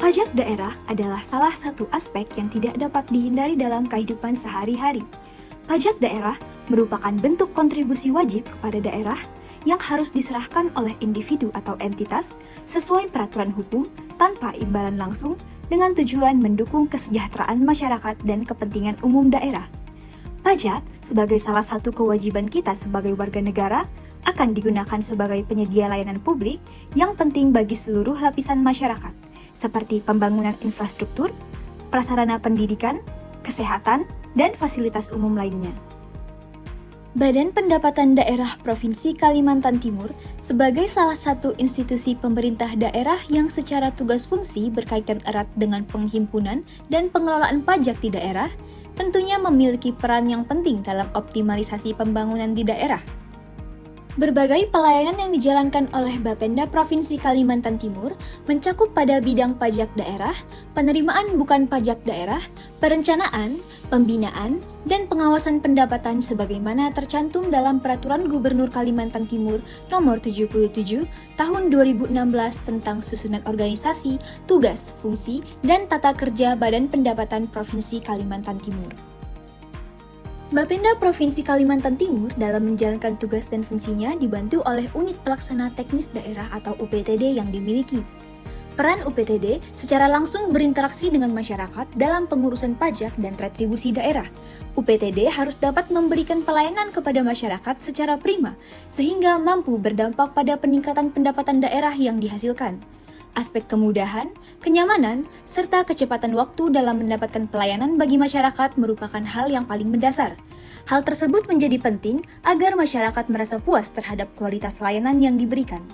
Pajak daerah adalah salah satu aspek yang tidak dapat dihindari dalam kehidupan sehari-hari. Pajak daerah merupakan bentuk kontribusi wajib kepada daerah yang harus diserahkan oleh individu atau entitas sesuai peraturan hukum tanpa imbalan langsung dengan tujuan mendukung kesejahteraan masyarakat dan kepentingan umum daerah. Pajak sebagai salah satu kewajiban kita sebagai warga negara akan digunakan sebagai penyedia layanan publik yang penting bagi seluruh lapisan masyarakat, seperti pembangunan infrastruktur, prasarana pendidikan, kesehatan, dan fasilitas umum lainnya. Badan Pendapatan Daerah Provinsi Kalimantan Timur sebagai salah satu institusi pemerintah daerah yang secara tugas fungsi berkaitan erat dengan penghimpunan dan pengelolaan pajak di daerah, tentunya memiliki peran yang penting dalam optimalisasi pembangunan di daerah. Berbagai pelayanan yang dijalankan oleh Bapenda Provinsi Kalimantan Timur mencakup pada bidang pajak daerah, penerimaan bukan pajak daerah, perencanaan, pembinaan, dan pengawasan pendapatan sebagaimana tercantum dalam Peraturan Gubernur Kalimantan Timur Nomor 77 Tahun 2016 tentang susunan organisasi, tugas, fungsi, dan tata kerja Badan Pendapatan Provinsi Kalimantan Timur. Bapenda Provinsi Kalimantan Timur dalam menjalankan tugas dan fungsinya dibantu oleh Unit Pelaksana Teknis Daerah atau UPTD yang dimiliki. Peran UPTD secara langsung berinteraksi dengan masyarakat dalam pengurusan pajak dan retribusi daerah. UPTD harus dapat memberikan pelayanan kepada masyarakat secara prima, sehingga mampu berdampak pada peningkatan pendapatan daerah yang dihasilkan. Aspek kemudahan, kenyamanan, serta kecepatan waktu dalam mendapatkan pelayanan bagi masyarakat merupakan hal yang paling mendasar. Hal tersebut menjadi penting agar masyarakat merasa puas terhadap kualitas layanan yang diberikan.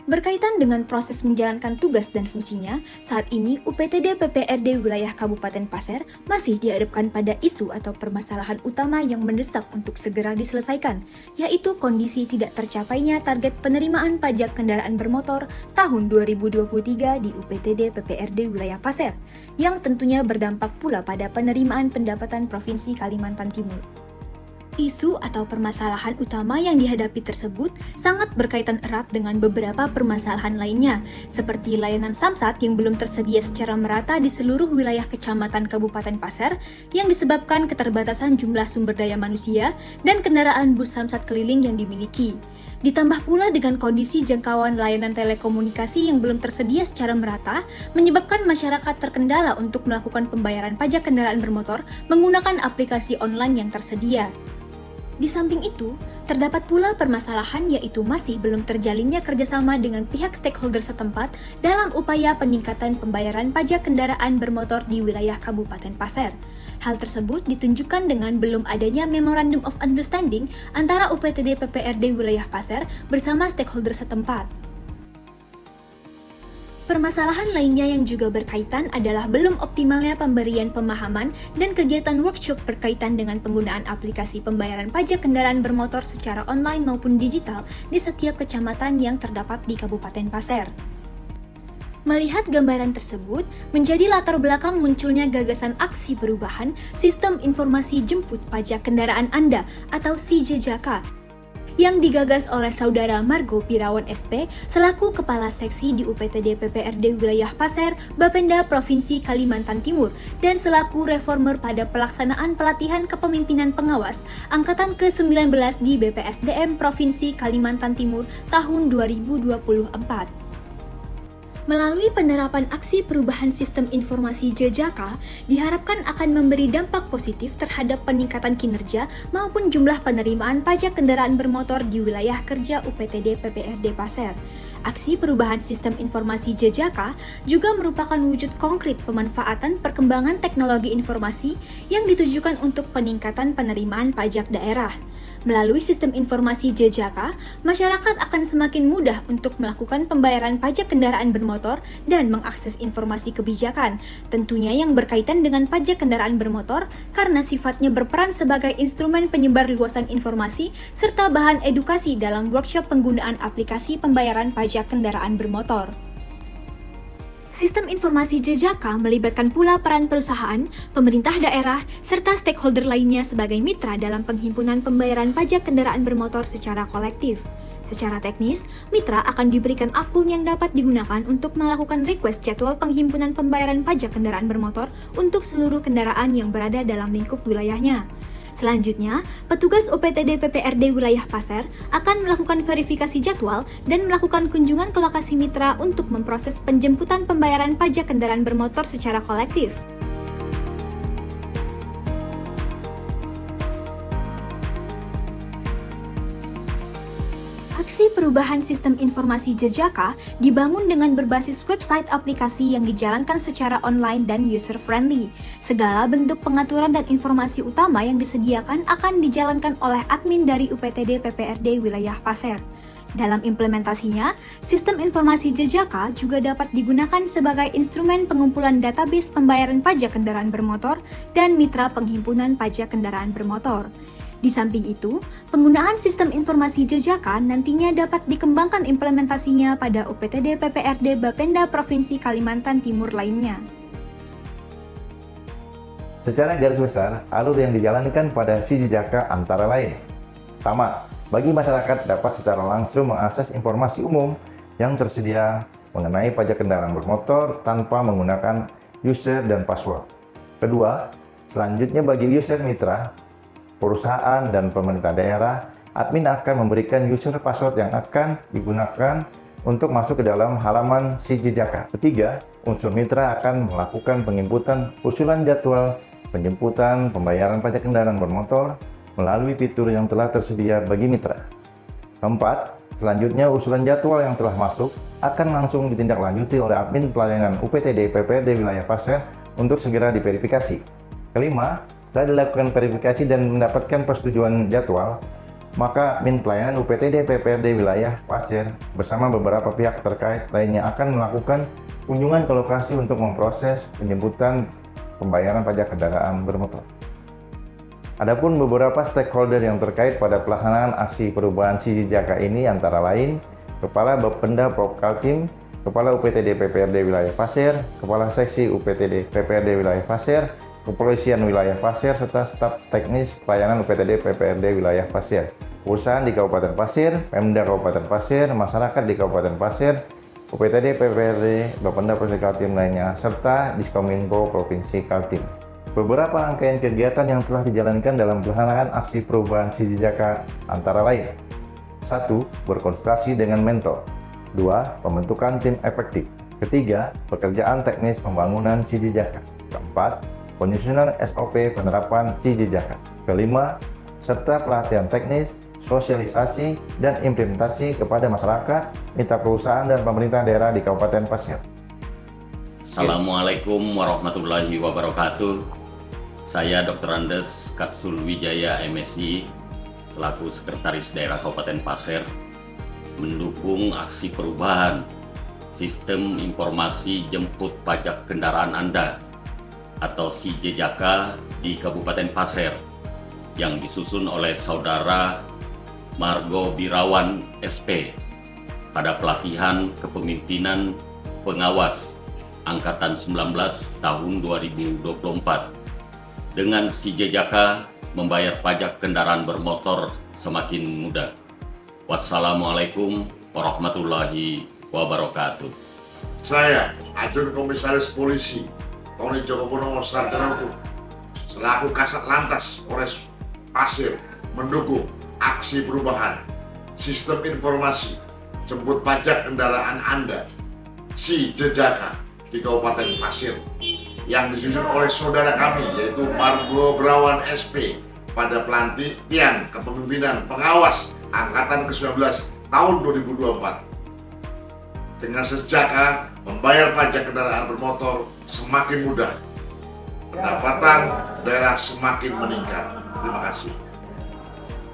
Berkaitan dengan proses menjalankan tugas dan fungsinya, saat ini UPTD PPRD wilayah Kabupaten Pasir masih dihadapkan pada isu atau permasalahan utama yang mendesak untuk segera diselesaikan, yaitu kondisi tidak tercapainya target penerimaan pajak kendaraan bermotor tahun 2023 di UPTD PPRD wilayah Pasir, yang tentunya berdampak pula pada penerimaan pendapatan Provinsi Kalimantan Timur. Isu atau permasalahan utama yang dihadapi tersebut sangat berkaitan erat dengan beberapa permasalahan lainnya, seperti layanan Samsat yang belum tersedia secara merata di seluruh wilayah Kecamatan Kabupaten Pasir yang disebabkan keterbatasan jumlah sumber daya manusia dan kendaraan bus Samsat keliling yang dimiliki. Ditambah pula dengan kondisi jangkauan layanan telekomunikasi yang belum tersedia secara merata, menyebabkan masyarakat terkendala untuk melakukan pembayaran pajak kendaraan bermotor menggunakan aplikasi online yang tersedia. Di samping itu, terdapat pula permasalahan yaitu masih belum terjalinnya kerjasama dengan pihak stakeholder setempat dalam upaya peningkatan pembayaran pajak kendaraan bermotor di wilayah Kabupaten Pasir. Hal tersebut ditunjukkan dengan belum adanya Memorandum of Understanding antara UPTD PPRD wilayah Pasir bersama stakeholder setempat. Permasalahan lainnya yang juga berkaitan adalah belum optimalnya pemberian pemahaman dan kegiatan workshop berkaitan dengan penggunaan aplikasi pembayaran pajak kendaraan bermotor secara online maupun digital di setiap kecamatan yang terdapat di Kabupaten Pasir. Melihat gambaran tersebut, menjadi latar belakang munculnya gagasan aksi perubahan Sistem Informasi Jemput Pajak Kendaraan Anda atau SIJJK yang digagas oleh Saudara Margo Pirawan SP selaku Kepala Seksi di UPTD PPRD wilayah Pasir, Bapenda Provinsi Kalimantan Timur, dan selaku reformer pada pelaksanaan pelatihan kepemimpinan pengawas Angkatan ke-19 di BPSDM Provinsi Kalimantan Timur tahun 2024. Melalui penerapan aksi perubahan sistem informasi JJK, diharapkan akan memberi dampak positif terhadap peningkatan kinerja maupun jumlah penerimaan pajak kendaraan bermotor di wilayah kerja UPTD PPRD Pasir. Aksi perubahan sistem informasi JJK juga merupakan wujud konkret pemanfaatan perkembangan teknologi informasi yang ditujukan untuk peningkatan penerimaan pajak daerah. Melalui sistem informasi JJK, masyarakat akan semakin mudah untuk melakukan pembayaran pajak kendaraan bermotor dan mengakses informasi kebijakan, tentunya yang berkaitan dengan pajak kendaraan bermotor karena sifatnya berperan sebagai instrumen penyebar luasan informasi serta bahan edukasi dalam workshop penggunaan aplikasi pembayaran pajak kendaraan bermotor. Sistem informasi JJK melibatkan pula peran perusahaan, pemerintah daerah, serta stakeholder lainnya sebagai mitra dalam penghimpunan pembayaran pajak kendaraan bermotor secara kolektif. Secara teknis, mitra akan diberikan akun yang dapat digunakan untuk melakukan request jadwal penghimpunan pembayaran pajak kendaraan bermotor untuk seluruh kendaraan yang berada dalam lingkup wilayahnya. Selanjutnya, petugas UPTD PPRD wilayah Pasir akan melakukan verifikasi jadwal dan melakukan kunjungan ke lokasi mitra untuk memproses penjemputan pembayaran pajak kendaraan bermotor secara kolektif. Aksi perubahan sistem informasi Jejaka dibangun dengan berbasis website aplikasi yang dijalankan secara online dan user-friendly. Segala bentuk pengaturan dan informasi utama yang disediakan akan dijalankan oleh admin dari UPTD PPRD wilayah Pasir. Dalam implementasinya, sistem informasi Jejaka juga dapat digunakan sebagai instrumen pengumpulan database pembayaran pajak kendaraan bermotor dan mitra penghimpunan pajak kendaraan bermotor. Di samping itu, penggunaan sistem informasi Jejaka nantinya dapat dikembangkan implementasinya pada UPTD PPRD Bapenda Provinsi Kalimantan Timur lainnya. Secara garis besar, alur yang dijalankan pada si Jejaka antara lain. Pertama, bagi masyarakat dapat secara langsung mengakses informasi umum yang tersedia mengenai pajak kendaraan bermotor tanpa menggunakan user dan password. Kedua, selanjutnya bagi user mitra, perusahaan dan pemerintah daerah, admin akan memberikan user password yang akan digunakan untuk masuk ke dalam halaman si Jejaka. Ketiga, unsur mitra akan melakukan penginputan usulan jadwal penjemputan pembayaran pajak kendaraan bermotor melalui fitur yang telah tersedia bagi mitra. Keempat, selanjutnya usulan jadwal yang telah masuk akan langsung ditindaklanjuti oleh admin pelayanan UPTD PPRD wilayah Pasir untuk segera diverifikasi. Kelima, setelah dilakukan verifikasi dan mendapatkan persetujuan jadwal, maka admin pelayanan UPTD PPRD wilayah Pasir bersama beberapa pihak terkait lainnya akan melakukan kunjungan ke lokasi untuk memproses penjemputan pembayaran pajak kendaraan bermotor. Adapun beberapa stakeholder yang terkait pada pelaksanaan aksi perubahan si Jejaka ini antara lain Kepala Bapenda Propkaltim, Kepala UPTD PPRD wilayah Pasir, Kepala Seksi UPTD PPRD wilayah Pasir, Kepolisian wilayah Pasir, serta staf teknis pelayanan UPTD PPRD wilayah Pasir, perusahaan di Kabupaten Pasir, Pemda Kabupaten Pasir, masyarakat di Kabupaten Pasir, UPTD PPRD, Bapenda Provinsi Kaltim lainnya, serta Diskominfo Provinsi Kaltim. Beberapa rangkaian kegiatan yang telah dijalankan dalam pelaksanaan aksi perubahan si Jejaka antara lain: 1. Berkonsultasi dengan mentor. 2. Pembentukan tim efektif. Ketiga, pekerjaan teknis pembangunan si Jejaka. Keempat, penyusunan SOP penerapan si Jejaka. Kelima, serta pelatihan teknis, sosialisasi, dan implementasi kepada masyarakat, mitra perusahaan, dan pemerintah daerah di Kabupaten Pasir. Assalamualaikum warahmatullahi wabarakatuh. Saya Dr. Andes Katsul Wijaya MSI, selaku Sekretaris Daerah Kabupaten Pasir, mendukung aksi perubahan sistem informasi jemput pajak kendaraan Anda atau si Jejaka di Kabupaten Pasir yang disusun oleh Saudara Margo Birawan SP pada pelatihan kepemimpinan pengawas Angkatan 19 tahun 2024. Dengan si Jejaka membayar pajak kendaraan bermotor semakin mudah. Wassalamualaikum warahmatullahi wabarakatuh. Saya, Ajun Komisaris Polisi Tony Joko Purnomo Sarjana Hukum, selaku Kasat Lantas Polres Pasir, mendukung aksi perubahan sistem informasi jemput pajak kendaraan Anda si Jejaka di Kabupaten Pasir yang disusun oleh saudara kami yaitu Margo Birawan SP pada pelatihan kepemimpinan pengawas Angkatan ke-19 tahun 2024. Dengan Jejaka membayar pajak kendaraan bermotor semakin mudah, pendapatan daerah semakin meningkat. Terima kasih.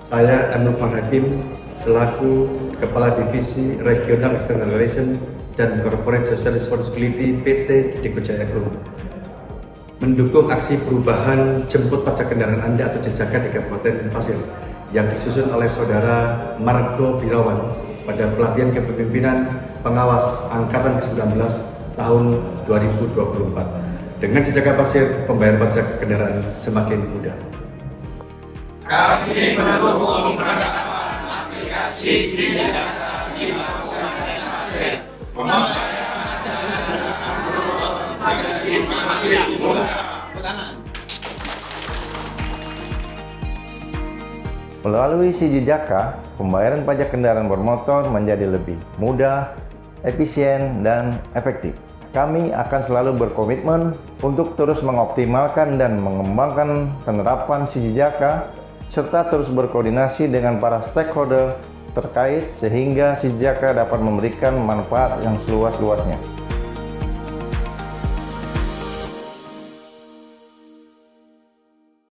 Saya M. Nurman Hakim selaku Kepala Divisi Regional External Relation dan Corporate Social Responsibility PT Deko Jaya Group, mendukung aksi perubahan jemput pajak kendaraan Anda atau Jejaka di Kabupaten Pasir yang disusun oleh Saudara Margo Birawan pada pelatihan kepemimpinan pengawas Angkatan ke-19 tahun 2024. Dengan Jejaka Pasir, pembayar pajak kendaraan semakin mudah. Kami mendukung penerapan aplikasi Melalui Sijijaka, pembayaran pajak kendaraan bermotor menjadi lebih mudah, efisien, dan efektif. Kami akan selalu berkomitmen untuk terus mengoptimalkan dan mengembangkan penerapan Sijijaka, serta terus berkoordinasi dengan para stakeholder terkait sehingga Sijijaka dapat memberikan manfaat yang seluas-luasnya.